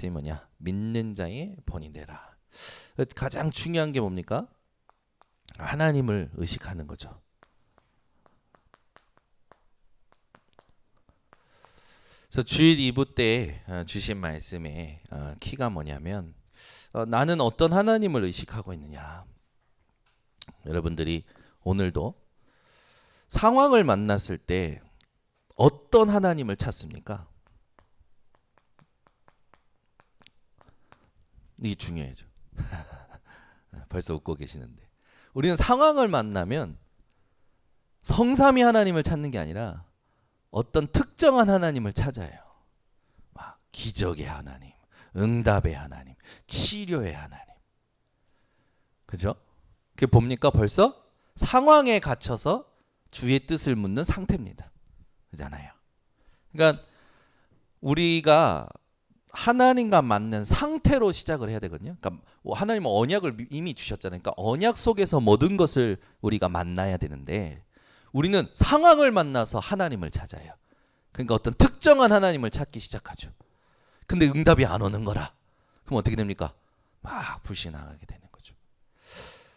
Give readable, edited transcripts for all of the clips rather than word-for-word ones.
뭐냐? 믿는 자의 본이 되라. 가장 중요한 게 뭡니까? 하나님을 의식하는 거죠. 그래서 주일 2부 때 주신 말씀의 키가 뭐냐면 나는 어떤 하나님을 의식하고 있느냐. 여러분들이 오늘도 상황을 만났을 때 어떤 하나님을 찾습니까? 이게 중요하죠. 벌써 웃고 계시는데 우리는 상황을 만나면 성삼위 하나님을 찾는 게 아니라 어떤 특정한 하나님을 찾아요. 막 기적의 하나님, 응답의 하나님, 치료의 하나님. 그죠? 그게 뭡니까? 벌써 상황에 갇혀서 주의 뜻을 묻는 상태입니다. 그잖아요. 그러니까 우리가 하나님과 맞는 상태로 시작을 해야 되거든요. 그러니까 하나님은 언약을 이미 주셨잖아요. 그러니까 언약 속에서 모든 것을 우리가 만나야 되는데 우리는 상황을 만나서 하나님을 찾아요. 그러니까 어떤 특정한 하나님을 찾기 시작하죠. 근데 응답이 안 오는 거라. 그럼 어떻게 됩니까? 막 불신하게 되는 거죠.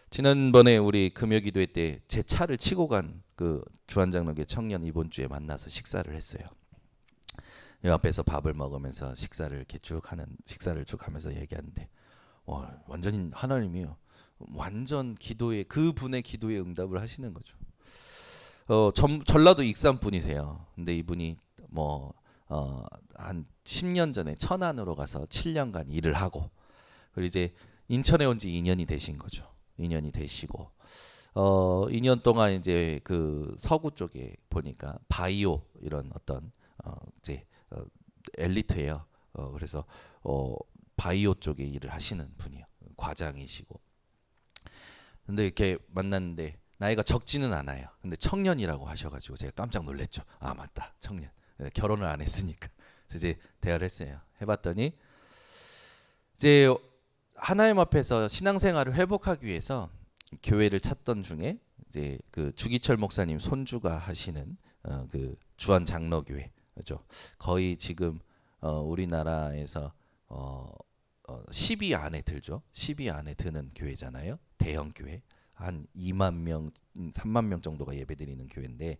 지난번에 우리 금요기도회 때 제 차를 치고 간 그 주한장로교 청년 이번 주에 만나서 식사를 했어요. 이 앞에서 밥을 먹으면서 식사를 쭉 하면서 얘기하는데 완전히 하나님이요. 완전 기도에 그분의 기도에 응답을 하시는 거죠. 전라도 익산 분이세요. 근데 이분이 한 10년 전에 천안으로 가서 7년간 일을 하고 그리고 이제 인천에 온 지 2년이 되신 거죠. 2년이 되시고 2년 동안 이제 그 서구 쪽에 보니까 바이오 이런 어떤 이제 엘리트예요. 그래서 바이오 쪽에 일을 하시는 분이요. 과장이시고. 근데 이렇게 만났는데 나이가 적지는 않아요. 근데 청년이라고 하셔가지고 제가 깜짝 놀랐죠. 아 맞다, 청년. 결혼을 안 했으니까. 그래서 이제 대화를 했어요. 해봤더니 이제 하나님 앞에서 신앙생활을 회복하기 위해서 교회를 찾던 중에 이제 그 주기철 목사님 손주가 하시는 그 주한 장로교회, 그죠? 거의 지금 우리나라에서 10위 안에 들죠. 10위 안에 드는 교회잖아요. 대형 교회. 한 2만 명, 3만 명 정도가 예배드리는 교회인데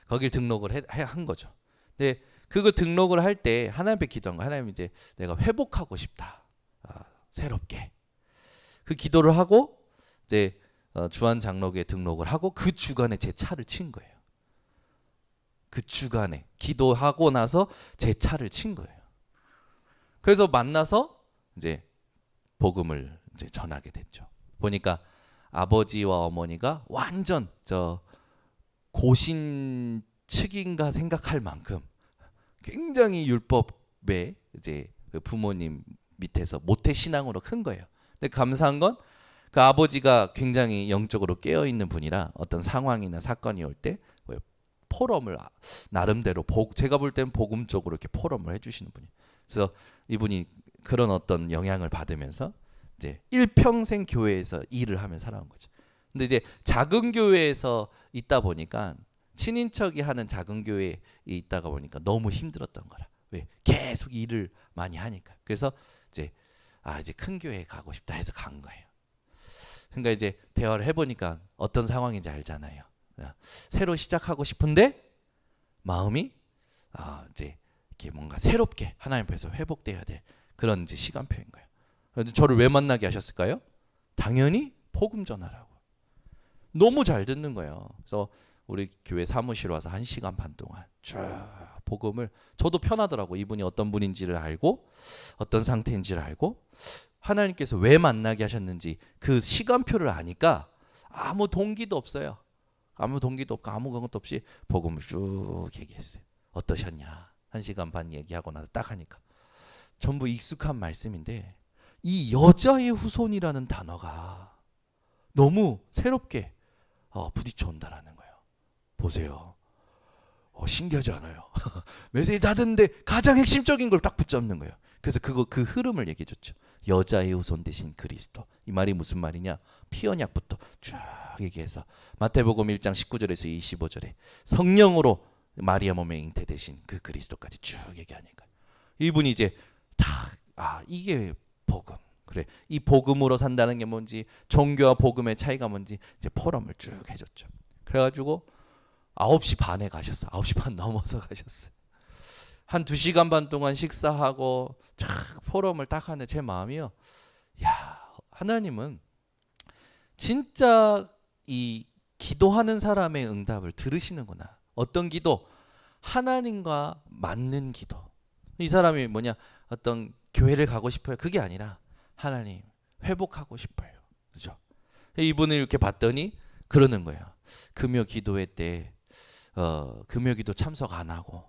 거길 등록을 한 거죠. 근데 그거 등록을 할 때 하나님 앞에 기도한 거. 하나님 이제 내가 회복하고 싶다. 새롭게. 그 기도를 하고 이제 주한 장로교에 등록을 하고 그 주간에 제 차를 친 거예요. 그 주간에 기도하고 나서 제 차를 친 거예요. 그래서 만나서 이제 복음을 이제 전하게 됐죠. 보니까 아버지와 어머니가 완전 고신 측인가 생각할 만큼 굉장히 율법에 이제 그 부모님 밑에서 모태 신앙으로 큰 거예요. 근데 감사한 건 그 아버지가 굉장히 영적으로 깨어 있는 분이라 어떤 상황이나 사건이 올 때 포럼을 나름대로 제가 볼 때는 복음적으로 이렇게 포럼을 해주시는 분이에요. 그래서 이분이 그런 어떤 영향을 받으면서 이제 일평생 교회에서 일을 하며 살아온 거죠. 근데 이제 작은 교회에서 있다 보니까 친인척이 하는 작은 교회에 있다가 보니까 너무 힘들었던 거라. 왜? 계속 일을 많이 하니까. 그래서 이제 이제 큰 교회에 가고 싶다 해서 간 거예요. 그러니까 이제 대화를 해보니까 어떤 상황인지 알잖아요. 새로 시작하고 싶은데 마음이 이제 이렇게 뭔가 새롭게 하나님 앞에서 회복돼야 될 그런 이제 시간표인 거예요. 그런데 저를 왜 만나게 하셨을까요? 당연히 복음 전하라고. 너무 잘 듣는 거예요. 그래서 우리 교회 사무실 와서 1시간 반 동안 쭉 복음을, 저도 편하더라고. 이분이 어떤 분인지를 알고 어떤 상태인지를 알고 하나님께서 왜 만나게 하셨는지 그 시간표를 아니까 아무 동기도 없어요. 아무 동기도 없고 아무 것도 없이 복음을 쭉 얘기했어요. 어떠셨냐? 1시간 반 얘기하고 나서 딱 하니까 전부 익숙한 말씀인데 이 여자의 후손이라는 단어가 너무 새롭게 부딪혀 온다라는 거예요. 보세요. 신기하지 않아요? 메시지 다 듣는데 가장 핵심적인 걸 딱 붙잡는 거예요. 그래서 그 흐름을 얘기해 줬죠. 여자의 후손 대신 그리스도. 이 말이 무슨 말이냐? 피언약부터 쭉 얘기해서 마태복음 1장 19절에서 25절에 성령으로 마리아 몸에 잉태되신 그 그리스도까지 쭉 얘기하니까 이분이 이제 다 이게 복음. 그래, 이 복음으로 산다는 게 뭔지, 종교와 복음의 차이가 뭔지 이제 포럼을 쭉 해줬죠. 그래가지고 9시 반에 가셨어. 9시 반 넘어서 가셨어요. 한 2시간 반 동안 식사하고 쫙 포럼을 딱 하는데 제 마음이요, 야, 하나님은 진짜 이 기도하는 사람의 응답을 들으시는구나. 어떤 기도? 하나님과 맞는 기도. 이 사람이 뭐냐, 어떤 교회를 가고 싶어요, 그게 아니라 하나님 회복하고 싶어요. 그죠? 이분을 이렇게 봤더니 그러는 거예요. 금요 기도회 때 금요 기도 참석 안 하고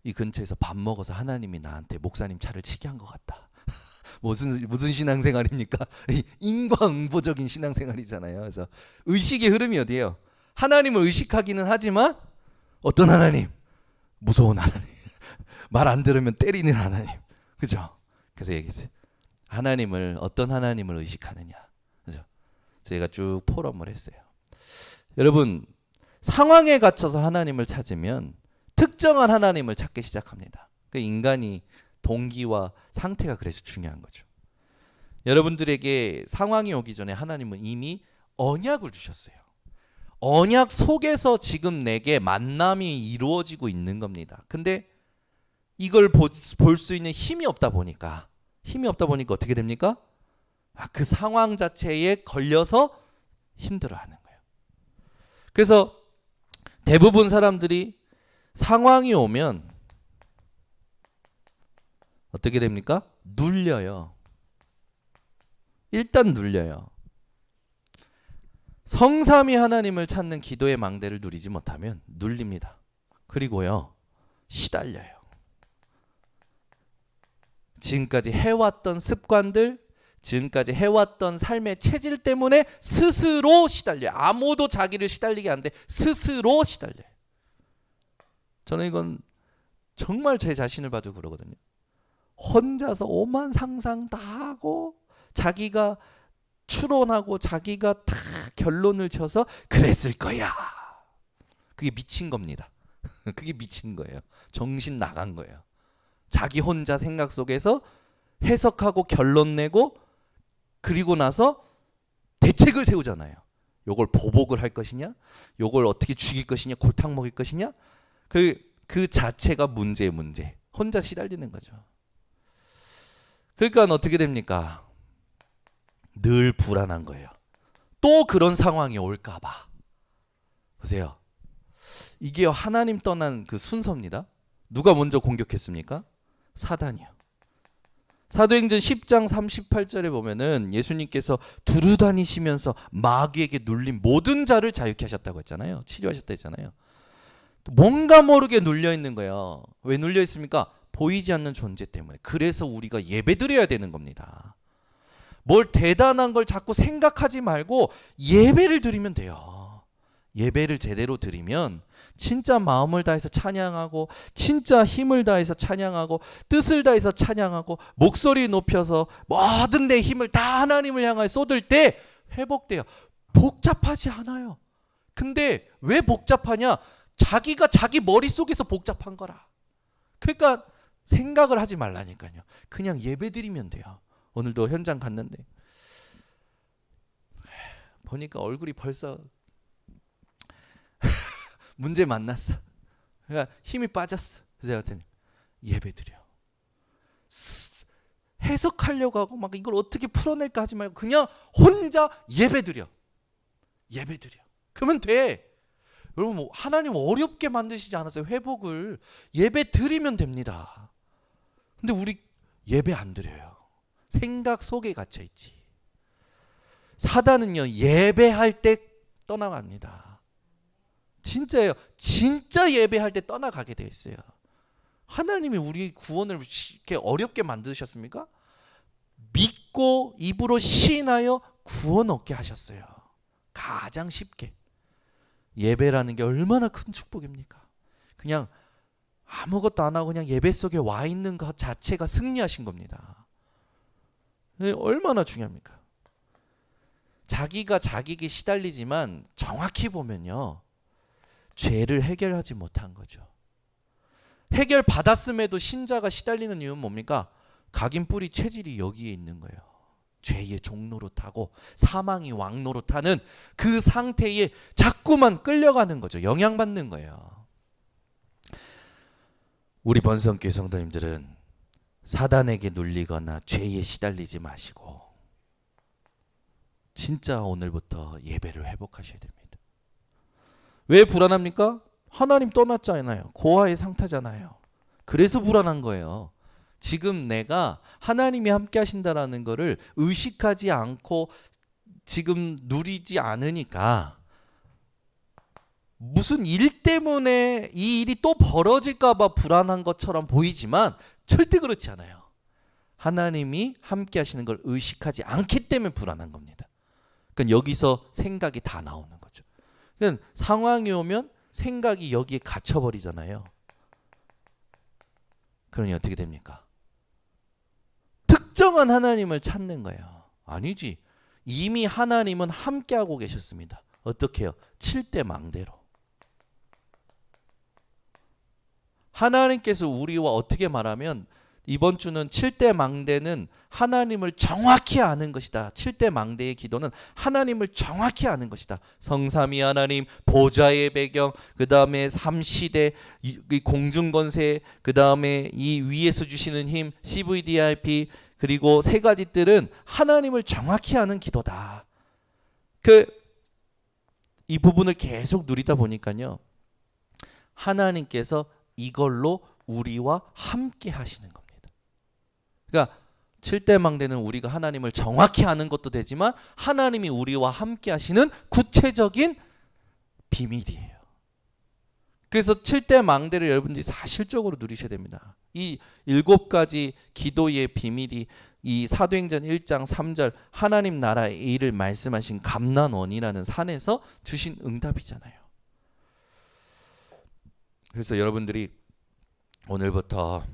이 근처에서 밥 먹어서 하나님이 나한테 목사님 차를 치게 한 것 같다. 무슨 신앙생활입니까? 인과응보적인 신앙생활이잖아요. 그래서 의식의 흐름이 어디예요? 하나님을 의식하기는 하지만 어떤 하나님? 무서운 하나님. 말 안 들으면 때리는 하나님. 그죠? 그래서 얘기했어요. 하나님을, 어떤 하나님을 의식하느냐. 그죠? 저희가 쭉 포럼을 했어요. 여러분, 상황에 갇혀서 하나님을 찾으면 특정한 하나님을 찾기 시작합니다. 인간이 동기와 상태가 그래서 중요한 거죠. 여러분들에게 상황이 오기 전에 하나님은 이미 언약을 주셨어요. 언약 속에서 지금 내게 만남이 이루어지고 있는 겁니다. 근데 이걸 볼 수 있는 힘이 없다 보니까 어떻게 됩니까? 그 상황 자체에 걸려서 힘들어하는 거예요. 그래서 대부분 사람들이 상황이 오면 어떻게 됩니까? 눌려요. 일단 눌려요. 성삼위 하나님을 찾는 기도의 망대를 누리지 못하면 눌립니다. 그리고요, 시달려요. 지금까지 해왔던 습관들, 지금까지 해왔던 삶의 체질 때문에 스스로 시달려요. 아무도 자기를 시달리게 안 돼. 스스로 시달려요. 저는 이건 정말 제 자신을 봐도 그러거든요. 혼자서 오만 상상 다 하고 자기가 추론하고 자기가 다 결론을 쳐서 그랬을 거야. 그게 미친 겁니다. 그게 미친 거예요. 정신 나간 거예요. 자기 혼자 생각 속에서 해석하고 결론 내고 그리고 나서 대책을 세우잖아요. 요걸 보복을 할 것이냐, 요걸 어떻게 죽일 것이냐, 골탕 먹일 것이냐. 그 자체가 문제. 혼자 시달리는 거죠. 그러니까 어떻게 됩니까? 늘 불안한 거예요. 또 그런 상황이 올까 봐. 보세요. 이게 하나님 떠난 그 순서입니다. 누가 먼저 공격했습니까? 사단이요. 사도행전 10장 38절에 보면은 예수님께서 두루 다니시면서 마귀에게 눌린 모든 자를 자유케 하셨다고 했잖아요. 치료하셨다 했잖아요. 뭔가 모르게 눌려 있는 거예요. 왜 눌려 있습니까? 보이지 않는 존재 때문에. 그래서 우리가 예배드려야 되는 겁니다. 뭘 대단한 걸 자꾸 생각하지 말고 예배를 드리면 돼요. 예배를 제대로 드리면 진짜 마음을 다해서 찬양하고, 진짜 힘을 다해서 찬양하고, 뜻을 다해서 찬양하고, 목소리 높여서 모든 내 힘을 다 하나님을 향하여 쏟을 때 회복돼요. 복잡하지 않아요. 근데 왜 복잡하냐? 자기가 자기 머릿속에서 복잡한 거라. 그러니까 생각을 하지 말라니까요. 그냥 예배드리면 돼요. 오늘도 현장 갔는데 보니까 얼굴이 벌써 문제 만났어. 그러니까 힘이 빠졌어. 그래서 제가 예배드려. 해석하려고 하고 막 이걸 어떻게 풀어낼까 하지 말고 그냥 혼자 예배드려. 그러면 돼. 여러분, 뭐 하나님 어렵게 만드시지 않았어요. 회복을 예배 드리면 됩니다. 근데 우리 예배 안 드려요. 생각 속에 갇혀 있지. 사단은요, 예배할 때 떠나갑니다. 진짜예요. 진짜 예배할 때 떠나가게 돼 있어요. 하나님이 우리 구원을 이렇게 어렵게 만드셨습니까? 믿고 입으로 시인하여 구원 얻게 하셨어요. 가장 쉽게. 예배라는 게 얼마나 큰 축복입니까? 그냥 아무것도 안 하고 그냥 예배 속에 와 있는 것 자체가 승리하신 겁니다. 얼마나 중요합니까? 자기가 자기에게 시달리지만 정확히 보면요, 죄를 해결하지 못한 거죠. 해결 받았음에도 신자가 시달리는 이유는 뭡니까? 각인 뿌리 체질이 여기에 있는 거예요. 죄의 종노릇하고 사망이 왕노릇하는 그 상태에 자꾸만 끌려가는 거죠. 영향받는 거예요. 우리 번성교회 성도님들은 사단에게 눌리거나 죄에 시달리지 마시고 진짜 오늘부터 예배를 회복하셔야 됩니다. 왜 불안합니까? 하나님 떠났잖아요. 고아의 상태잖아요. 그래서 불안한 거예요. 지금 내가 하나님이 함께 하신다라는 거를 의식하지 않고 지금 누리지 않으니까 무슨 일 때문에 이 일이 또 벌어질까 봐 불안한 것처럼 보이지만 절대 그렇지 않아요. 하나님이 함께 하시는 걸 의식하지 않기 때문에 불안한 겁니다. 그러니까 여기서 생각이 다 나오는 거죠. 그러니까 상황이 오면 생각이 여기에 갇혀버리잖아요. 그러니 어떻게 됩니까? 특정한 하나님을 찾는 거예요. 아니지. 이미 하나님은 함께하고 계셨습니다. 어떻게 해요? 7대 망대로. 하나님께서 우리와 어떻게 말하면 이번 주는 7대 망대는 하나님을 정확히 아는 것이다. 7대 망대의 기도는 하나님을 정확히 아는 것이다. 성삼위 하나님, 보좌의 배경, 그 다음에 삼시대, 공중권세, 그 다음에 이 위에서 주시는 힘, CVDIP, 그리고 세 가지 뜰은 하나님을 정확히 아는 기도다. 이 부분을 계속 누리다 보니까요. 하나님께서 이걸로 우리와 함께 하시는 겁니다. 그러니까 7대 망대는 우리가 하나님을 정확히 아는 것도 되지만 하나님이 우리와 함께 하시는 구체적인 비밀이에요. 그래서 7대 망대를 여러분들이 사실적으로 누리셔야 됩니다. 이 7가지 기도의 비밀이 이 사도행전 1장 3절 하나님 나라의 일을 말씀하신 감난원이라는 산에서 주신 응답이잖아요. 그래서 여러분들이 오늘부터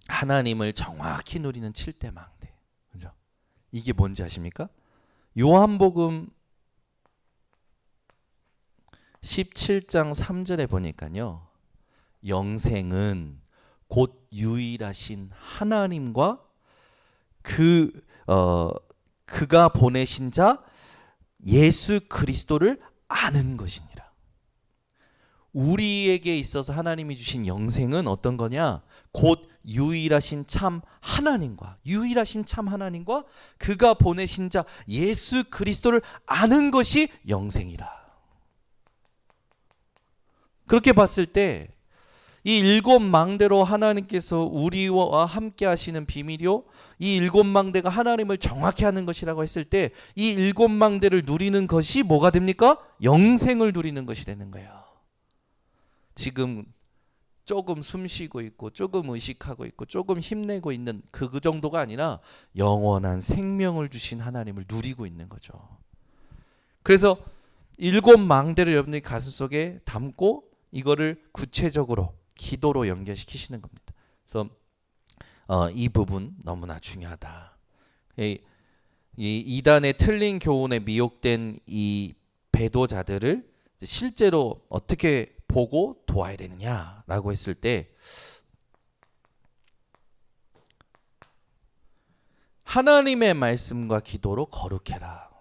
하나님을 정확히 누리는 7대 망대. 그죠? 이게 뭔지 아십니까? 요한복음 17장 3절에 보니까요. 영생은 곧 유일하신 하나님과 그가 보내신 자 예수 그리스도를 아는 것이니라. 우리에게 있어서 하나님이 주신 영생은 어떤 거냐? 곧 유일하신 참 하나님과 그가 보내신 자 예수 그리스도를 아는 것이 영생이라. 그렇게 봤을 때 이 7망대로 하나님께서 우리와 함께 하시는 비밀이요, 이 7망대가 하나님을 정확히 하는 것이라고 했을 때 이 7망대를 누리는 것이 뭐가 됩니까? 영생을 누리는 것이 되는 거예요. 지금 조금 숨쉬고 있고 조금 의식하고 있고 조금 힘내고 있는 그 정도가 아니라 영원한 생명을 주신 하나님을 누리고 있는 거죠. 그래서 7망대를 여러분들이 가슴속에 담고 이거를 구체적으로 기도로 연결시키시는 겁니다. 그래서 이 부분 너무나 중요하다. 이 이단의 틀린 교훈에 미혹된 이 배도자들을 실제로 어떻게 보고 도와야 되느냐라고 했을 때 하나님의 말씀과 기도로 거룩해라.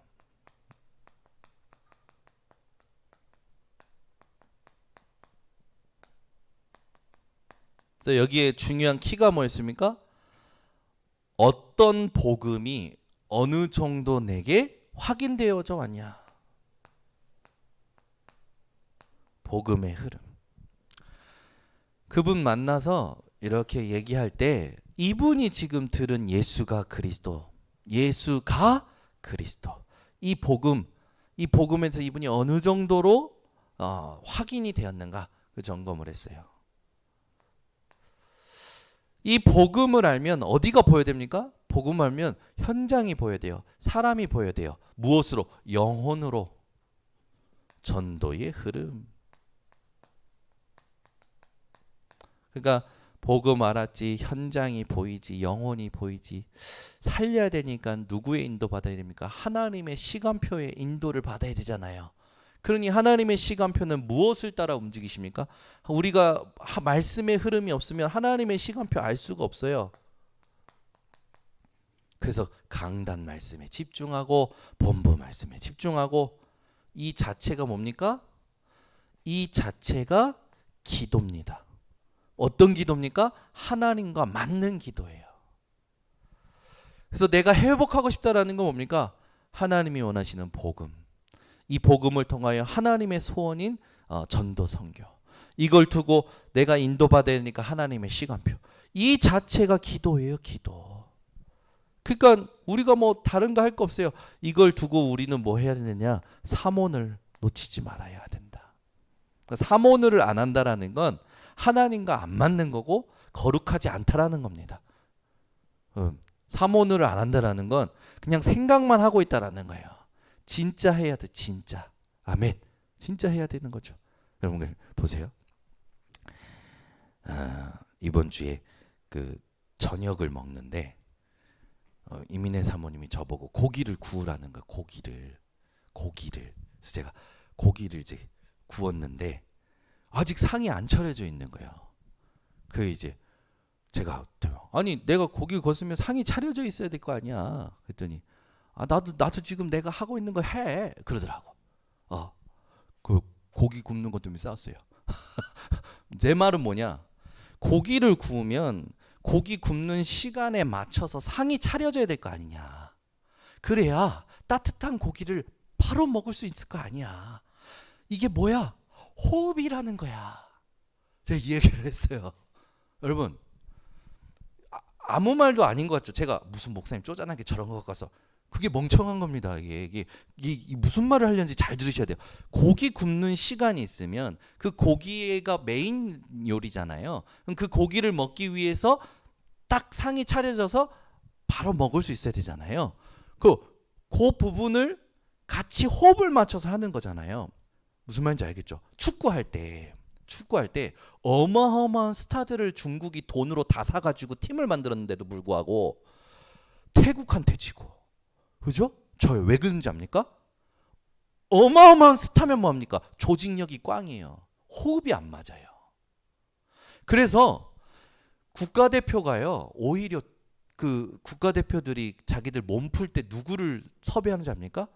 그래서 여기에 중요한 키가 뭐였습니까? 어떤 복음이 어느 정도 내게 확인되어져 왔냐. 복음의 흐름. 그분 만나서 이렇게 얘기할 때 이분이 지금 들은 예수가 그리스도, 이 복음에서 이분이 어느 정도로 확인이 되었는가 그 점검을 했어요. 이 복음을 알면 어디가 보여야 됩니까? 복음을 알면 현장이 보여야 돼요. 사람이 보여야 돼요. 무엇으로? 영혼으로. 전도의 흐름. 그러니까 복음 알았지, 현장이 보이지, 영혼이 보이지. 살려야 되니까 누구의 인도 받아야 됩니까? 하나님의 시간표의 인도를 받아야 되잖아요. 그러니 하나님의 시간표는 무엇을 따라 움직이십니까? 우리가 말씀의 흐름이 없으면 하나님의 시간표 알 수가 없어요. 그래서 강단 말씀에 집중하고 본부 말씀에 집중하고, 이 자체가 뭡니까? 이 자체가 기도입니다. 어떤 기도입니까? 하나님과 맞는 기도예요. 그래서 내가 회복하고 싶다라는 건 뭡니까? 하나님이 원하시는 복음, 이 복음을 통하여 하나님의 소원인 전도 선교, 이걸 두고 내가 인도받아야 되니까 하나님의 시간표, 이 자체가 기도예요. 기도. 그러니까 우리가 뭐 다른 거 할 거 없어요. 이걸 두고 우리는 뭐 해야 되느냐? 삼오늘 놓치지 말아야 된다. 그러니까 삼오늘을 안 한다라는 건 하나님과 안 맞는 거고 거룩하지 않다라는 겁니다. 삼오늘을 안 한다라는 건 그냥 생각만 하고 있다라는 거예요. 진짜 해야 돼. 진짜. 아멘. 진짜 해야 되는 거죠. 여러분 보세요. 이번 주에 그 저녁을 먹는데 이민혜 사모님이 저보고 고기를 구우라는 거예요. 고기를. 그래서 제가 고기를 이제 구웠는데 아직 상이 안 차려져 있는 거예요. 그 이제 제가 아니 내가 고기 구웠으면 상이 차려져 있어야 될 거 아니야. 그랬더니 나도 지금 내가 하고 있는 거 해. 그러더라고. 그 고기 굽는 것 때문에 싸웠어요. 제 말은 뭐냐? 고기를 구우면 고기 굽는 시간에 맞춰서 상이 차려져야 될 거 아니냐. 그래야 따뜻한 고기를 바로 먹을 수 있을 거 아니야. 이게 뭐야? 호흡이라는 거야. 제가 이 얘기를 했어요. 여러분 아무 말도 아닌 것 같죠. 제가 무슨 목사님 쪼잔하게 저런 것 같아서 그게 멍청한 겁니다. 이게 무슨 말을 하려는지 잘 들으셔야 돼요. 고기 굽는 시간이 있으면 그 고기가 메인 요리잖아요. 그럼 그 고기를 먹기 위해서 딱 상이 차려져서 바로 먹을 수 있어야 되잖아요. 그 부분을 같이 호흡을 맞춰서 하는 거잖아요. 무슨 말인지 알겠죠? 축구할 때 어마어마한 스타들을 중국이 돈으로 다 사가지고 팀을 만들었는데도 불구하고 태국한테 지고, 그죠? 저 왜 그런지 압니까? 어마어마한 스타면 뭐합니까? 조직력이 꽝이에요. 호흡이 안 맞아요. 그래서 국가대표가요, 오히려 그 국가대표들이 자기들 몸 풀 때 누구를 섭외하는지 압니까?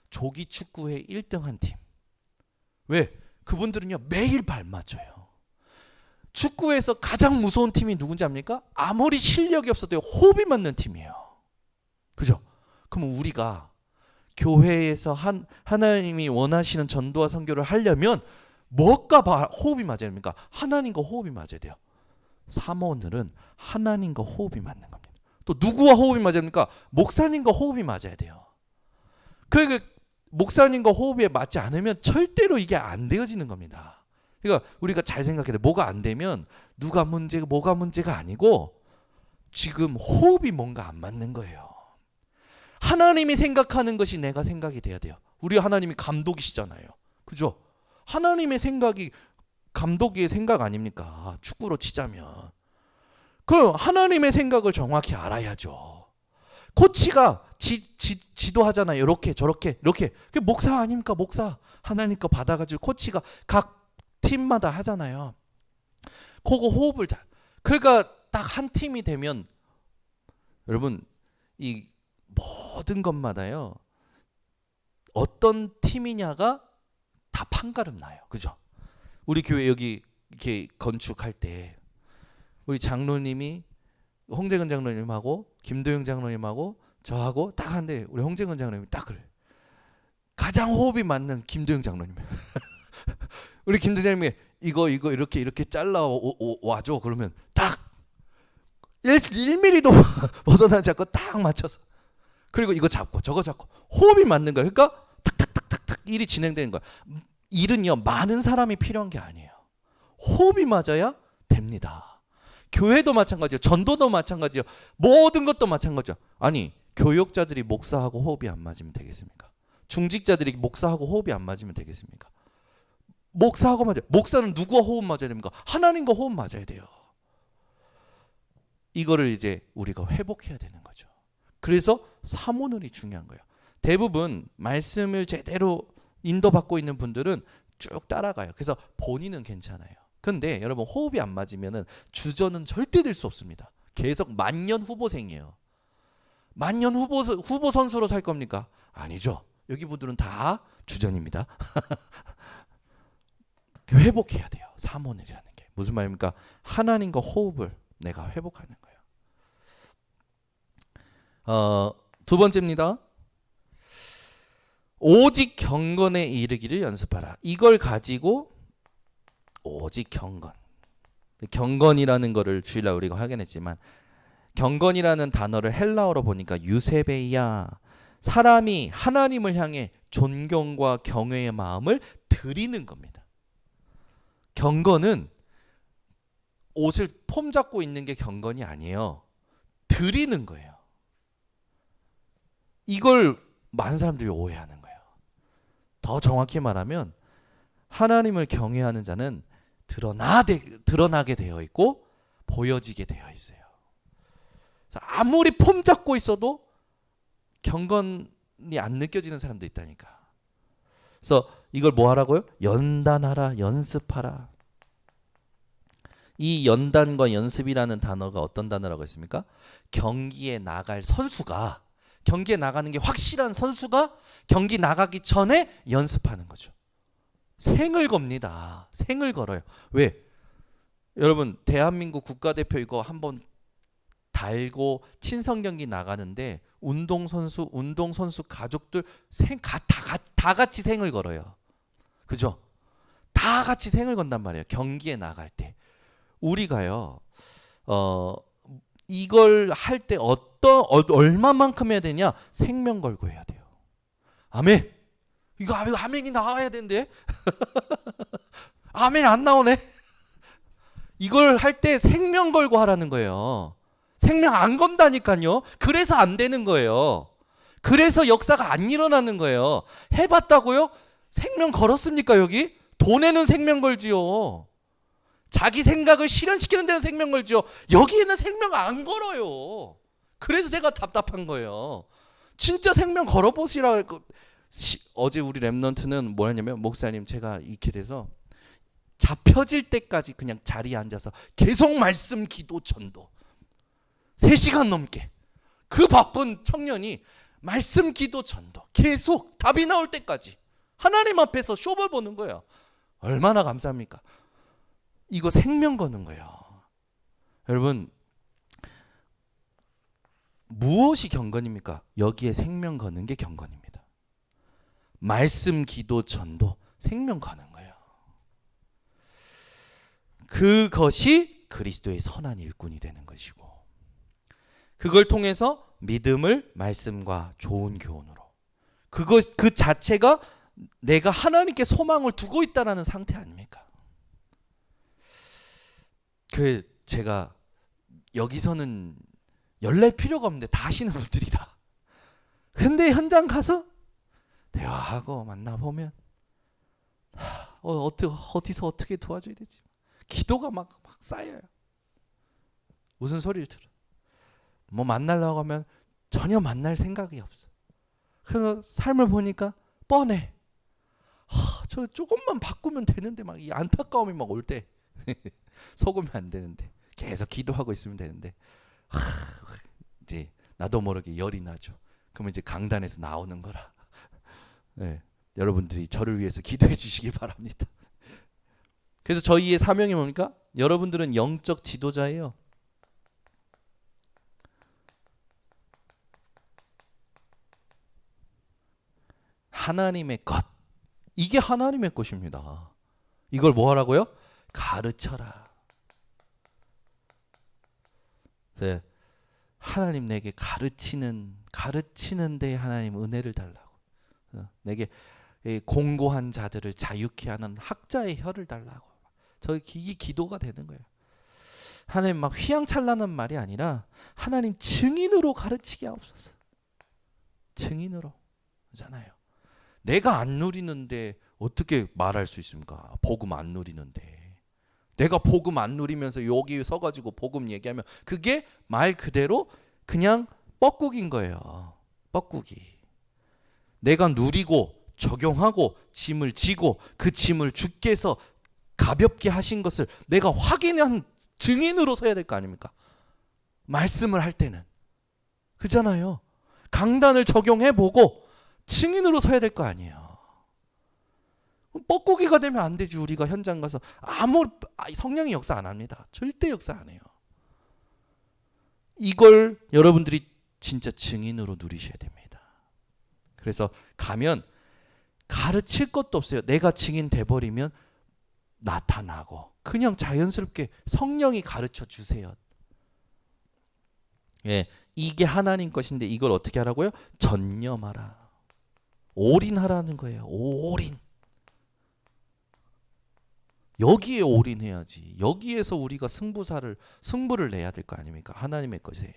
조기 축구회 1등한 팀. 왜? 그분들은요 매일 발 맞춰요. 축구에서 가장 무서운 팀이 누군지 압니까? 아무리 실력이 없어도 호흡이 맞는 팀이에요. 그죠? 그럼 우리가 교회에서 하나님이 원하시는 전도와 선교를 하려면 뭐가 호흡이 맞아야 됩니까? 하나님과 호흡이 맞아야 돼요. 사모늘은 하나님과 호흡이 맞는 겁니다. 또 누구와 호흡이 맞아야 됩니까? 목사님과 호흡이 맞아야 돼요. 그러니까 목사님과 호흡에 맞지 않으면 절대로 이게 안 되어지는 겁니다. 그러니까 우리가 잘 생각해야 돼. 뭐가 안 되면 누가 문제가 뭐가 문제가 아니고 지금 호흡이 뭔가 안 맞는 거예요. 하나님이 생각하는 것이 내가 생각이 돼야 돼요. 우리 하나님이 감독이시잖아요. 그죠? 하나님의 생각이 감독의 생각 아닙니까? 축구로 치자면. 그럼 하나님의 생각을 정확히 알아야죠. 코치가 지도하잖아요. 이렇게 저렇게 이렇게. 그게 목사 아닙니까? 목사. 하나님 거 받아가지고 코치가 각 팀마다 하잖아요. 그거 호흡을 잘. 그러니까 딱 한 팀이 되면 여러분 이 모든 것마다요. 어떤 팀이냐가 다 판가름 나요. 그죠? 우리 교회 여기 이렇게 건축할 때 우리 장로님이 홍재근 장로님하고 김도영 장로님하고 저하고 딱 한데 우리 홍재근 장로님이 딱 그래. 가장 호흡이 맞는 김도영 장로님. 우리 김도영 장로님이 이거 이렇게 잘라 와줘. 그러면 딱 1mm도 벗어나지 않고 딱 맞춰서. 그리고 이거 잡고 저거 잡고 호흡이 맞는 거예요. 그러니까 탁탁탁탁탁 일이 진행되는 거예요. 일은요 많은 사람이 필요한 게 아니에요. 호흡이 맞아야 됩니다. 교회도 마찬가지예요. 전도도 마찬가지예요. 모든 것도 마찬가지예요. 아니 교역자들이 목사하고 호흡이 안 맞으면 되겠습니까? 중직자들이 목사하고 호흡이 안 맞으면 되겠습니까? 목사하고 맞아요. 목사는 누구와 호흡 맞아야 됩니까? 하나님과 호흡 맞아야 돼요. 이거를 이제 우리가 회복해야 되는 거죠. 그래서 사모늘이 중요한 거예요. 대부분 말씀을 제대로 인도받고 있는 분들은 쭉 따라가요. 그래서 본인은 괜찮아요. 근데 여러분 호흡이 안 맞으면은 주전은 절대 될 수 없습니다. 계속 만년 후보생이에요. 만년 후보 선수로 살 겁니까? 아니죠. 여기 분들은 다 주전입니다. 회복해야 돼요. 사모늘이라는 게 무슨 말입니까? 하나님과 호흡을 내가 회복하는 거예요. 두 번째입니다. 오직 경건에 이르기를 연습하라. 이걸 가지고 오직 경건이라는 거를 주일날 우리가 확인했지만 경건이라는 단어를 헬라어로 보니까 유세베이야, 사람이 하나님을 향해 존경과 경외의 마음을 드리는 겁니다. 경건은 옷을 폼 잡고 있는 게 경건이 아니에요. 드리는 거예요. 이걸 많은 사람들이 오해하는 거예요. 더 정확히 말하면 하나님을 경외하는 자는 드러나게 되어 있고 보여지게 되어 있어요. 아무리 폼 잡고 있어도 경건이 안 느껴지는 사람도 있다니까. 그래서 이걸 뭐 하라고요? 연단하라, 연습하라. 이 연단과 연습이라는 단어가 어떤 단어라고 했습니까? 경기에 나갈 선수가, 경기에 나가는 게 확실한 선수가 경기 나가기 전에 연습하는 거죠. 생을 겁니다. 생을 걸어요. 왜? 여러분 대한민국 국가대표 이거 한번 달고 친선 경기 나가는데 운동선수 가족들 다 같이 생을 걸어요. 그죠? 다 같이 생을 건단 말이에요. 경기에 나갈 때. 우리가요. 이걸 할 때 얼마만큼 해야 되냐? 생명 걸고 해야 돼요. 아멘. 이거 아멘이 나와야 되는데. 아멘 안 나오네. 이걸 할 때 생명 걸고 하라는 거예요. 생명 안 건다니까요. 그래서 안 되는 거예요. 그래서 역사가 안 일어나는 거예요. 해봤다고요? 생명 걸었습니까 여기? 돈에는 생명 걸지요. 자기 생각을 실현시키는 데는 생명 걸지요. 여기에는 생명 안 걸어요. 그래서 제가 답답한 거예요. 진짜 생명 걸어보시라. 어제 우리 랩넌트는 뭐였냐면 목사님 제가 익히 돼서 잡혀질 때까지 그냥 자리에 앉아서 계속 말씀 기도 전도 3시간 넘게 그 바쁜 청년이 말씀 기도 전도 계속 답이 나올 때까지 하나님 앞에서 쇼를 보는 거예요. 얼마나 감사합니까? 이거 생명 거는 거예요. 여러분 무엇이 경건입니까? 여기에 생명 거는 게 경건입니다. 말씀 기도 전도 생명 거는 거예요. 그것이 그리스도의 선한 일꾼이 되는 것이고 그걸 통해서 믿음을 말씀과 좋은 교훈으로 그 자체가 내가 하나님께 소망을 두고 있다라는 상태 아닙니까? 제가 여기서는 열낼 필요가 없는데 다 하시는 분들이라. 근데 현장 가서 대화하고 만나보면 어디서 어떻게 도와줘야 되지? 기도가 막 쌓여요. 무슨 소리를 들어? 뭐 만나려고 하면 전혀 만날 생각이 없어. 그래서 삶을 보니까 뻔해. 저 조금만 바꾸면 되는데 막 이 안타까움이 막 올 때 속으면 안 되는데 계속 기도하고 있으면 되는데 이제 나도 모르게 열이 나죠. 그러면 이제 강단에서 나오는 거라. 네, 여러분들이 저를 위해서 기도해 주시기 바랍니다. 그래서 저희의 사명이 뭡니까? 여러분들은 영적 지도자예요. 하나님의 것. 이게 하나님의 것입니다. 이걸 뭐 하라고요? 가르쳐라. 네. 하나님 내게 가르치는 데 하나님 은혜를 달라고. 내게 공고한 자들을 자유케 하는 학자의 혀를 달라고. 이 기도가 되는 거예요. 하나님 막 휘황찬란한 말이 아니라 하나님 증인으로 가르치게 하옵소서. 증인으로. 그렇잖아요. 내가 안 누리는데 어떻게 말할 수 있습니까? 복음 안 누리는데. 내가 복음 안 누리면서 여기 서가지고 복음 얘기하면 그게 말 그대로 그냥 뻐꾸기인 거예요. 뻐꾸기. 내가 누리고 적용하고 짐을 지고 그 짐을 주께서 가볍게 하신 것을 내가 확인한 증인으로 서야 될 거 아닙니까? 말씀을 할 때는. 그잖아요. 강단을 적용해보고 증인으로 서야 될 거 아니에요. 뻐꾸기가 되면 안 되지. 우리가 현장 가서 성령이 역사 안 합니다. 절대 역사 안 해요. 이걸 여러분들이 진짜 증인으로 누리셔야 됩니다. 그래서 가면 가르칠 것도 없어요. 내가 증인 돼버리면 나타나고 그냥 자연스럽게 성령이 가르쳐 주세요. 예, 이게 하나님 것인데 이걸 어떻게 하라고요? 전념하라. 올인하라는 거예요. 올인. 여기에 올인해야지. 여기에서 우리가 승부를 내야 될 거 아닙니까? 하나님의 것에.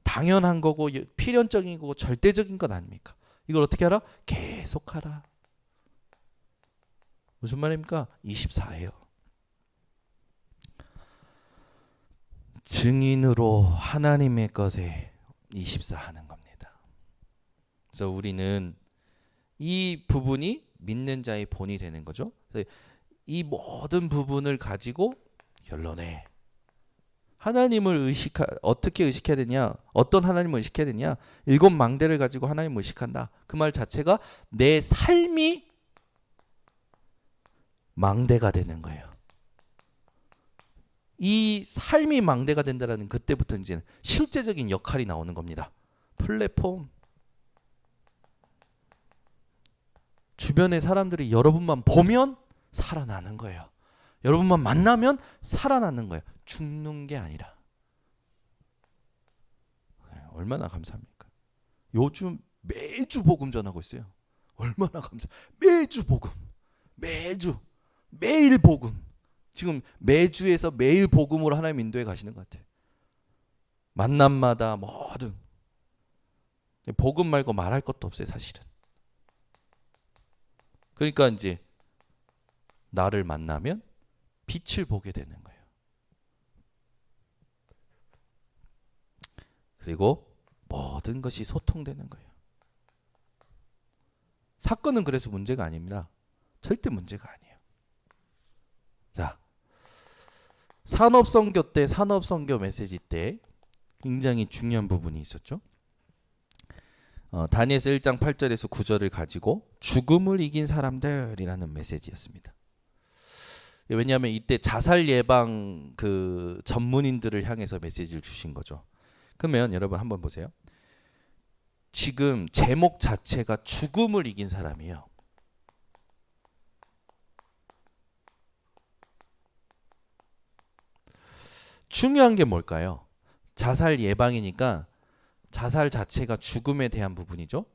당연한 거고 필연적인 거고 절대적인 것 아닙니까? 이걸 어떻게 하라? 계속하라. 무슨 말입니까? 24예요. 증인으로 하나님의 것에 24 하는 겁니다. 그래서 우리는 이 부분이 믿는 자의 본이 되는 거죠. 이 모든 부분을 가지고 결론에 하나님을 어떻게 의식해야 되냐? 어떤 하나님을 의식해야 되냐? 7 망대를 가지고 하나님을 의식한다. 그 말 자체가 내 삶이 망대가 되는 거예요. 이 삶이 망대가 된다라는 그때부터 이제 실제적인 역할이 나오는 겁니다. 플랫폼. 주변의 사람들이 여러분만 보면 살아나는 거예요. 여러분만 만나면 살아나는 거예요. 죽는 게 아니라. 얼마나 감사합니까? 요즘 매주 복음 전하고 있어요. 얼마나 매주 복음. 매일 복음. 지금 매주에서 매일 복음으로 하나님 인도에 가시는 것 같아요. 만남마다 뭐든. 복음 말고 말할 것도 없어요, 사실은. 그러니까 이제 나를 만나면 빛을 보게 되는 거예요. 그리고 모든 것이 소통되는 거예요. 사건은 그래서 문제가 아닙니다. 절대 문제가 아니에요. 자, 산업선교 때, 산업선교 메시지 때 굉장히 중요한 부분이 있었죠. 다니엘서 1장 8절에서 9절을 가지고 죽음을 이긴 사람들이라는 메시지였습니다. 왜냐하면 이때 자살 예방 그 전문인들을 향해서 메시지를 주신 거죠. 그러면 여러분 한번 보세요. 지금 제목 자체가 죽음을 이긴 사람이에요. 중요한 게 뭘까요? 자살 예방이니까 자살 자체가 죽음에 대한 부분이죠.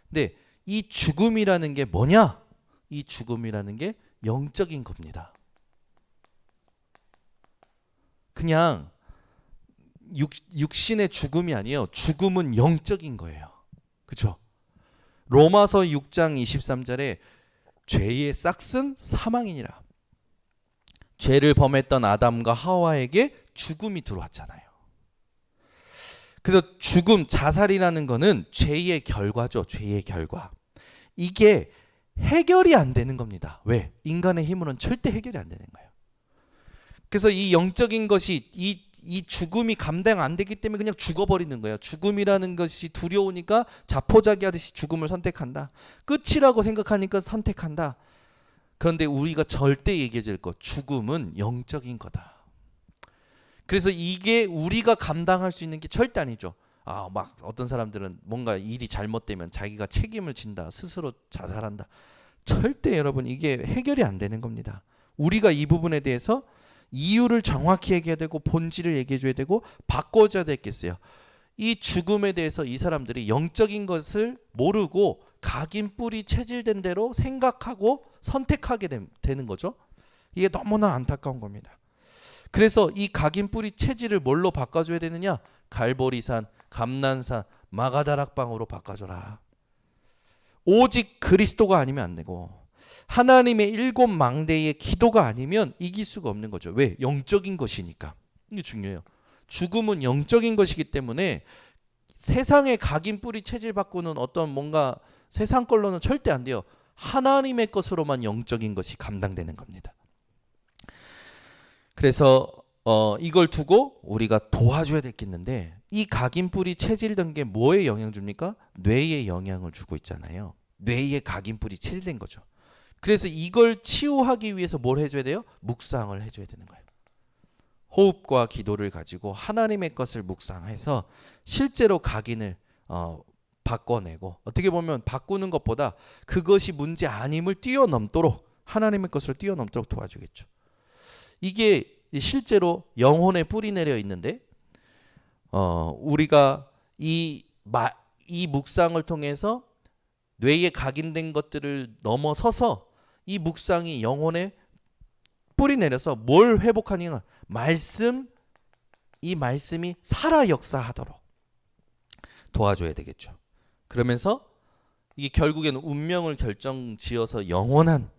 근데 이 죽음이라는 게 뭐냐? 이 죽음이라는 게 영적인 겁니다. 그냥 육신의 죽음이 아니에요. 죽음은 영적인 거예요. 그렇죠? 로마서 6장 23절에 죄의 싹은 사망이니라. 죄를 범했던 아담과 하와에게 죽음이 들어왔잖아요. 그래서 죽음, 자살이라는 거는 죄의 결과죠. 죄의 결과. 이게 해결이 안 되는 겁니다. 왜? 인간의 힘으로는 절대 해결이 안 되는 거예요. 그래서 이 영적인 것이 이 죽음이 감당 안 되기 때문에 그냥 죽어버리는 거예요. 죽음이라는 것이 두려우니까 자포자기 하듯이 죽음을 선택한다. 끝이라고 생각하니까 선택한다. 그런데 우리가 절대 얘기해야 될 것, 죽음은 영적인 거다. 그래서 이게 우리가 감당할 수 있는 게 절대 아니죠. 막 어떤 사람들은 뭔가 일이 잘못되면 자기가 책임을 진다. 스스로 자살한다. 절대 여러분 이게 해결이 안 되는 겁니다. 우리가 이 부분에 대해서 이유를 정확히 얘기해야 되고 본질을 얘기해 줘야 되고 바꿔줘야 되겠어요. 이 죽음에 대해서 이 사람들이 영적인 것을 모르고 각인 뿌리 체질된 대로 생각하고 선택하게 되는 거죠. 이게 너무나 안타까운 겁니다. 그래서 이 각인 뿌리 체질을 뭘로 바꿔줘야 되느냐? 갈보리산, 감난산, 마가다락방으로 바꿔줘라. 오직 그리스도가 아니면 안 되고 하나님의 7 망대의 기도가 아니면 이길 수가 없는 거죠. 왜? 영적인 것이니까. 이게 중요해요. 죽음은 영적인 것이기 때문에 세상의 각인 뿌리 체질 바꾸는 어떤 뭔가 세상 걸로는 절대 안 돼요. 하나님의 것으로만 영적인 것이 감당되는 겁니다. 그래서 이걸 두고 우리가 도와줘야 될 게 있는데, 이 각인뿔이 체질된 게 뭐에 영향 줍니까? 뇌에 영향을 주고 있잖아요. 뇌에 각인뿔이 체질된 거죠. 그래서 이걸 치유하기 위해서 뭘 해줘야 돼요? 묵상을 해줘야 되는 거예요. 호흡과 기도를 가지고 하나님의 것을 묵상해서 실제로 각인을 바꿔내고, 어떻게 보면 바꾸는 것보다 그것이 문제 아님을 뛰어넘도록, 하나님의 것을 뛰어넘도록 도와주겠죠. 이게 실제로 영혼에 뿌리 내려 있는데, 우리가 이 묵상을 통해서 뇌에 각인된 것들을 넘어서서 이 묵상이 영혼에 뿌리 내려서 뭘 회복하느냐, 이 말씀이 살아 역사하도록 도와줘야 되겠죠. 그러면서 이게 결국에는 운명을 결정지어서 영원한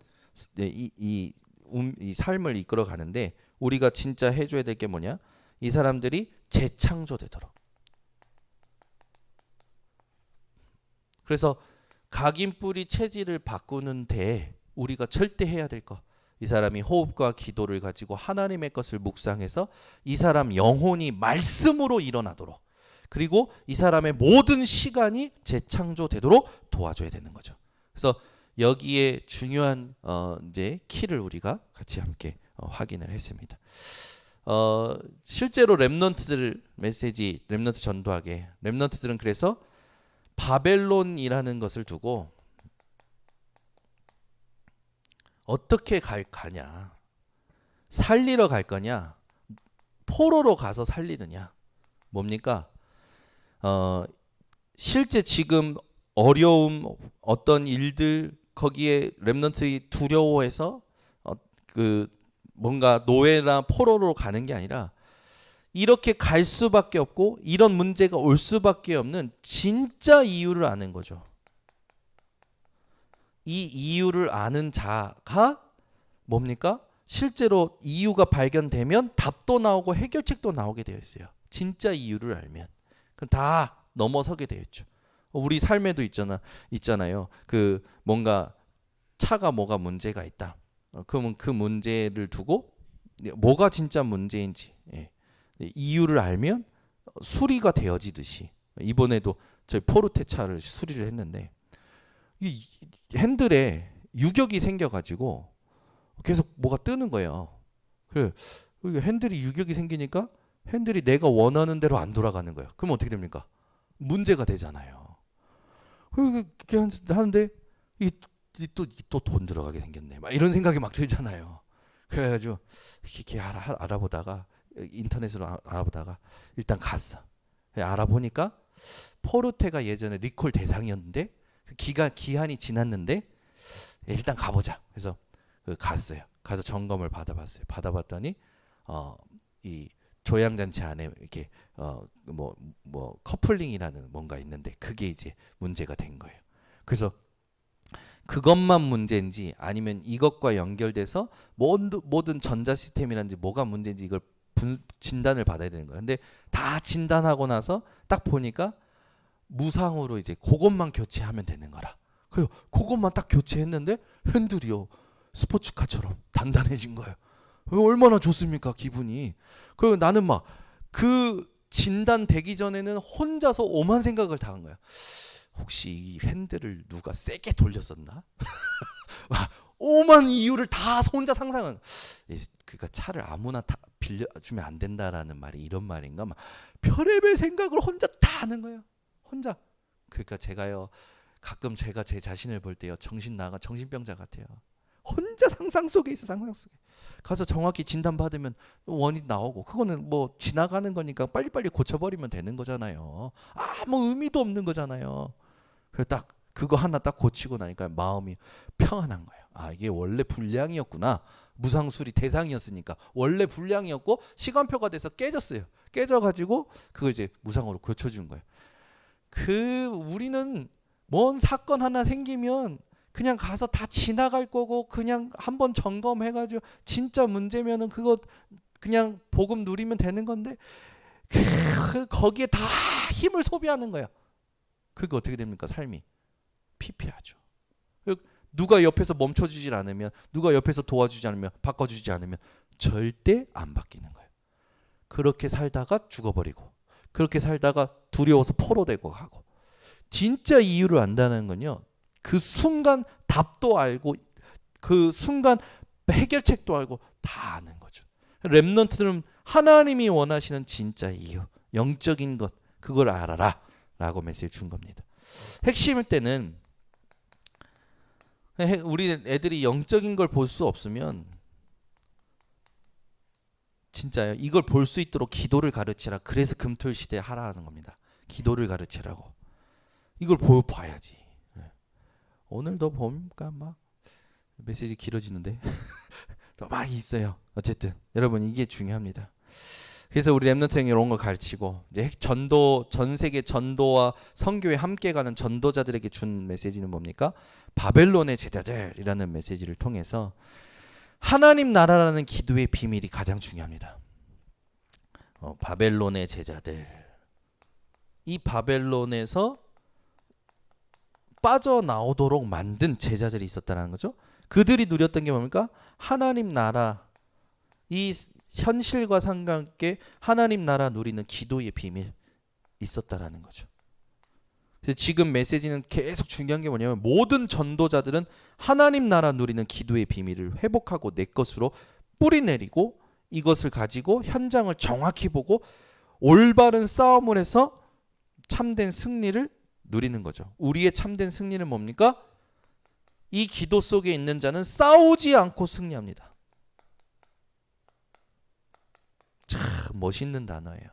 이 삶을 이끌어 가는데, 우리가 진짜 해줘야 될 게 뭐냐? 이 사람들이 재창조되도록. 그래서 각인뿌리 체질을 바꾸는 데 우리가 절대 해야 될 거, 이 사람이 호흡과 기도를 가지고 하나님의 것을 묵상해서 이 사람 영혼이 말씀으로 일어나도록, 그리고 이 사람의 모든 시간이 재창조되도록 도와줘야 되는 거죠. 그래서 여기에 중요한 이제 키를 우리가 같이 함께 확인을 했습니다. 실제로 렘넌트들 메시지, 렘넌트 전도하게, 렘넌트들은 그래서 바벨론이라는 것을 두고 어떻게 가냐, 살리러 갈 거냐, 포로로 가서 살리느냐, 뭡니까? 실제 지금 어려움, 어떤 일들, 거기에 렘넌트들이 두려워해서 그 뭔가 노예나 포로로 가는 게 아니라, 이렇게 갈 수밖에 없고 이런 문제가 올 수밖에 없는 진짜 이유를 아는 거죠. 이 이유를 아는 자가 뭡니까? 실제로 이유가 발견되면 답도 나오고 해결책도 나오게 되어 있어요. 진짜 이유를 알면. 그럼 다 넘어서게 되어 있죠. 우리 삶에도 있잖아요. 그 뭔가 차가 뭐가 문제가 있다. 그러면 그 문제를 두고 뭐가 진짜 문제인지 이유를 알면 수리가 되어지듯이, 이번에도 저희 포르테 차를 수리를 했는데 이 핸들에 유격이 생겨가지고 계속 뭐가 뜨는 거예요. 그래, 핸들이 유격이 생기니까 핸들이 내가 원하는 대로 안 돌아가는 거예요. 그럼 어떻게 됩니까? 문제가 되잖아요. 그렇게 하는데 또 돈 들어가게 생겼네, 막 이런 생각이 막 들잖아요. 그래가지고 이렇게 알아보다가, 인터넷으로 알아보다가 일단 갔어. 알아보니까 포르테가 예전에 리콜 대상이었는데 기한이 지났는데 일단 가보자. 그래서 갔어요. 가서 점검을 받아봤어요. 받아봤더니 이 조향장치 안에 이렇게 뭐 커플링이라는 뭔가 있는데 그게 이제 문제가 된 거예요. 그래서 그것만 문제인지 아니면 이것과 연결돼서 모든 전자 시스템이라든지 뭐가 문제인지 이걸 진단을 받아야 되는 거예요. 근데 다 진단하고 나서 딱 보니까 무상으로 이제 그것만 교체하면 되는 거라. 그래서 그것만 딱 교체했는데 핸들이요, 스포츠카처럼 단단해진 거예요. 얼마나 좋습니까, 기분이. 그리고 나는 막 그 진단 되기 전에는 혼자서 오만 생각을 다 한 거야. 혹시 이 핸들을 누가 세게 돌렸었나? 오만 이유를 다 혼자 상상한. 그러니까 차를 아무나 다 빌려주면 안 된다라는 말이 이런 말인가? 막 별의별 생각을 혼자 다 하는 거예요. 혼자. 그러니까 제가요, 가끔 제가 제 자신을 볼 때요, 정신병자 같아요. 혼자 상상 속에 있어. 상상 속에. 가서 정확히 진단 받으면 원인 나오고, 그거는 뭐 지나가는 거니까 빨리빨리 고쳐버리면 되는 거잖아요. 아무 의미도 없는 거잖아요. 그래서 딱 그거 하나 딱 고치고 나니까 마음이 평안한 거예요. 이게 원래 불량이었구나. 무상 수리 대상이었으니까 원래 불량이었고 시간표가 돼서 깨졌어요. 깨져가지고 그걸 이제 무상으로 고쳐준 거예요. 우리는 뭔 사건 하나 생기면 그냥 가서 다 지나갈 거고, 그냥 한번 점검해가지고 진짜 문제면은 그거 그냥 복음 누리면 되는 건데, 거기에 다 힘을 소비하는 거야. 그게 어떻게 됩니까, 삶이? 피폐하죠. 누가 옆에서 멈춰주질 않으면, 누가 옆에서 도와주지 않으면, 바꿔주지 않으면 절대 안 바뀌는 거예요. 그렇게 살다가 죽어버리고, 그렇게 살다가 두려워서 포로되고 가고. 진짜 이유를 안다는 건요, 그 순간 답도 알고 그 순간 해결책도 알고 다 아는 거죠. 렘넌트들은 하나님이 원하시는 진짜 이유, 영적인 것, 그걸 알아라 라고 메시지를 준 겁니다. 핵심일 때는 우리 애들이 영적인 걸 볼 수 없으면 진짜요, 이걸 볼 수 있도록 기도를 가르치라. 그래서 금토일 시대에 하라는 겁니다. 기도를 가르치라고. 이걸 봐야지. 오늘도 보니까 막 메시지 길어지는데 또 막 있어요. 어쨌든 여러분, 이게 중요합니다. 그래서 우리 렘넌트에게 이런 걸 가르치고, 이제 전도, 전 세계 전도와 선교에 함께 가는 전도자들에게 준 메시지는 뭡니까? 바벨론의 제자들이라는 메시지를 통해서 하나님 나라라는 기도의 비밀이 가장 중요합니다. 바벨론의 제자들, 이 바벨론에서 빠져나오도록 만든 제자들이 있었다는 거죠. 그들이 누렸던 게 뭡니까? 하나님 나라, 이 현실과 상관없게 하나님 나라 누리는 기도의 비밀 있었다라는 거죠. 그래서 지금 메시지는 계속 중요한 게 뭐냐면, 모든 전도자들은 하나님 나라 누리는 기도의 비밀을 회복하고 내 것으로 뿌리내리고, 이것을 가지고 현장을 정확히 보고 올바른 싸움을 해서 참된 승리를 누리는 거죠. 우리의 참된 승리는 뭡니까? 이 기도 속에 있는 자는 싸우지 않고 승리합니다. 참 멋있는 단어예요.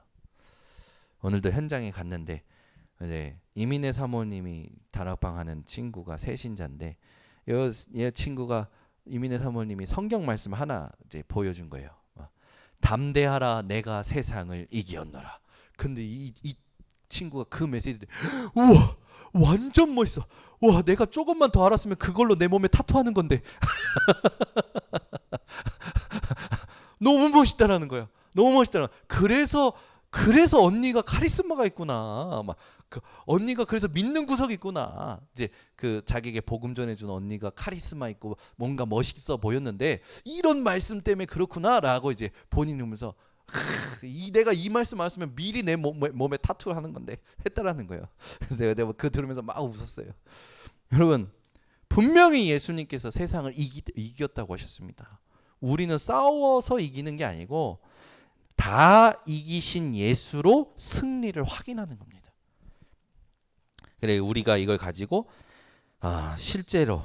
오늘도 현장에 갔는데 이제 이민혜 사모님이 다락방 하는 친구가 새신자인데, 이 친구가 이민혜 사모님이 성경 말씀 하나 이제 보여준 거예요. 담대하라, 내가 세상을 이기었노라. 근데 이 친구가 그 메시지를, 우와 완전 멋있어. 와, 내가 조금만 더 알았으면 그걸로 내 몸에 타투하는 건데. 너무 멋있다라는 거야. 너무 멋있다는 거야. 그래서 언니가 카리스마가 있구나. 막 언니가 그래서 믿는 구석이 있구나. 이제 그 자기에게 복음 전해준 언니가 카리스마 있고 뭔가 멋있어 보였는데, 이런 말씀 때문에 그렇구나라고 이제 본인이 보면서, 내가 이 말씀 알았으면 미리 내 몸에 타투를 하는 건데 했다라는 거예요. 그래서 내가 그 들으면서 막 웃었어요. 여러분, 분명히 예수님께서 세상을 이겼다고 하셨습니다. 우리는 싸워서 이기는 게 아니고 다 이기신 예수로 승리를 확인하는 겁니다. 그래, 우리가 이걸 가지고 실제로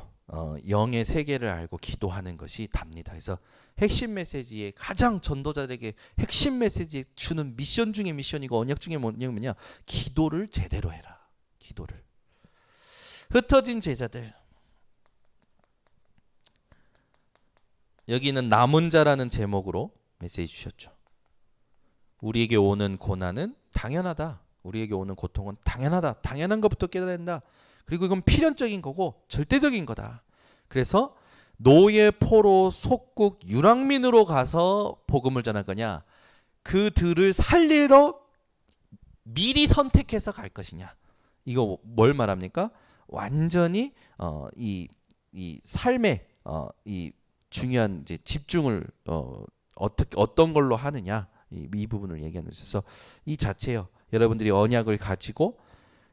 영의 세계를 알고 기도하는 것이 답니다. 그래서 핵심 메시지의 가장 전도자들에게 핵심 메시지 주는 미션 중에 미션이고 언약 중에 뭐냐? 기도를 제대로 해라. 기도를. 흩어진 제자들. 여기는 남은 자라는 제목으로 메시지 주셨죠. 우리에게 오는 고난은 당연하다. 우리에게 오는 고통은 당연하다. 당연한 것부터 깨달아야 된다. 그리고 이건 필연적인 거고 절대적인 거다. 그래서 노예, 포로, 속국, 유랑민으로 가서 복음을 전할 거냐, 그들을 살리러 미리 선택해서 갈 것이냐. 이거 뭘 말합니까? 완전히 이 삶에 이 중요한 이제 집중을 어떤 걸로 하느냐, 이 부분을 얘기하는 것에서 이 자체요. 여러분들이 언약을 가지고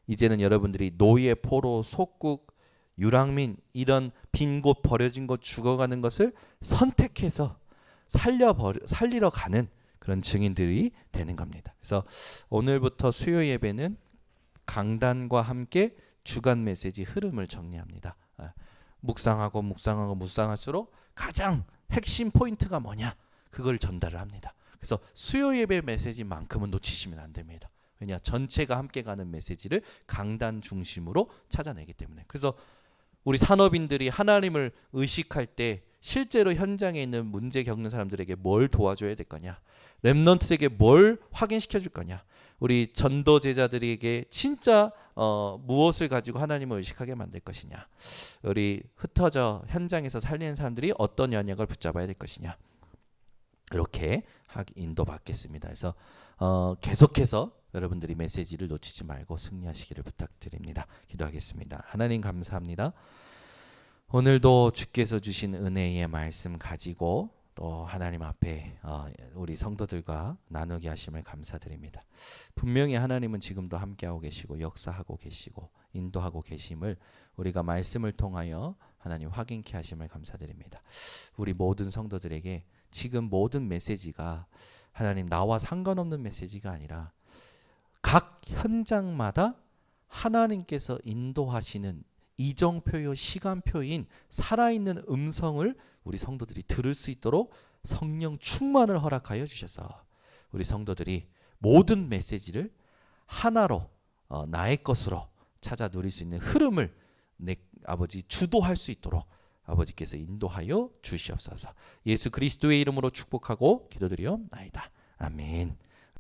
이제는 여러분들이 노예, 포로, 속국, 유랑민, 이런 빈 곳, 버려진 곳, 죽어가는 것을 선택해서 살리러 가는 그런 증인들이 되는 겁니다. 그래서 오늘부터 수요 예배는 강단과 함께 주간 메시지 흐름을 정리합니다. 묵상할수록 가장 핵심 포인트가 뭐냐, 그걸 전달을 합니다. 그래서 수요 예배 메시지만큼은 놓치시면 안 됩니다. 왜냐, 전체가 함께 가는 메시지를 강단 중심으로 찾아내기 때문에. 그래서 우리 산업인들이 하나님을 의식할 때 실제로 현장에 있는 문제 겪는 사람들에게 뭘 도와줘야 될 거냐, 렘넌트에게 뭘 확인시켜 줄 거냐, 우리 전도 제자들에게 진짜 무엇을 가지고 하나님을 의식하게 만들 것이냐, 우리 흩어져 현장에서 살리는 사람들이 어떤 연약을 붙잡아야 될 것이냐, 이렇게 인도받겠습니다. 그래서 계속해서 여러분들이 메시지를 놓치지 말고 승리하시기를 부탁드립니다. 기도하겠습니다. 하나님 감사합니다. 오늘도 주께서 주신 은혜의 말씀 가지고 또 하나님 앞에 우리 성도들과 나누게 하심을 감사드립니다. 분명히 하나님은 지금도 함께하고 계시고 역사하고 계시고 인도하고 계심을 우리가 말씀을 통하여 하나님 확인케 하심을 감사드립니다. 우리 모든 성도들에게 지금 모든 메시지가 하나님 나와 상관없는 메시지가 아니라 각 현장마다 하나님께서 인도하시는 이정표요 시간표인 살아있는 음성을 우리 성도들이 들을 수 있도록 성령 충만을 허락하여 주셔서 우리 성도들이 모든 메시지를 하나로 나의 것으로 찾아 누릴 수 있는 흐름을 아버지 주도할 수 있도록 아버지께서 인도하여 주시옵소서. 예수 그리스도의 이름으로 축복하고 기도드리옵나이다. 아멘.